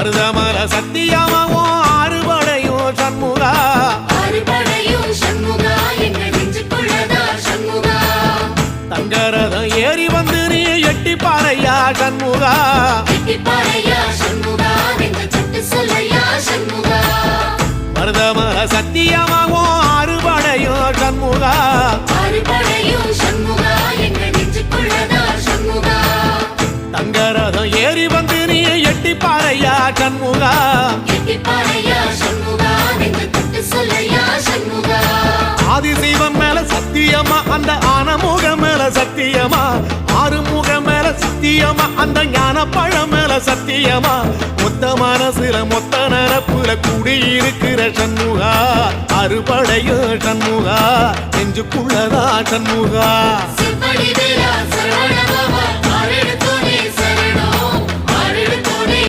மருதமல சத்தியமாவும் ஆறுபடையும் சண்முகா தங்கரதம் ஏறி வந்து நீ எட்டி பாறையா சண்முகா மருதமல சத்தியமாவும் ஆறுபடையும் சண்முகா தங்கரதம் ஏறி வந்து நீ எட்டி பாறையா சண்முகா ஆதிசைவம் மேல சத்தியமா அந்த ஆனமுகம் மேல சத்தியமா ஆறுமுகம் மேல சத்தியமா அந்த ஞான பழம் மேல சத்தியமா மொத்த மனசுல மொத்த நரப்புல குடியிருக்கிற சண்முகா அறுபடையும் சண்முகா நெஞ்சுக்குள்ளதா சண்முகா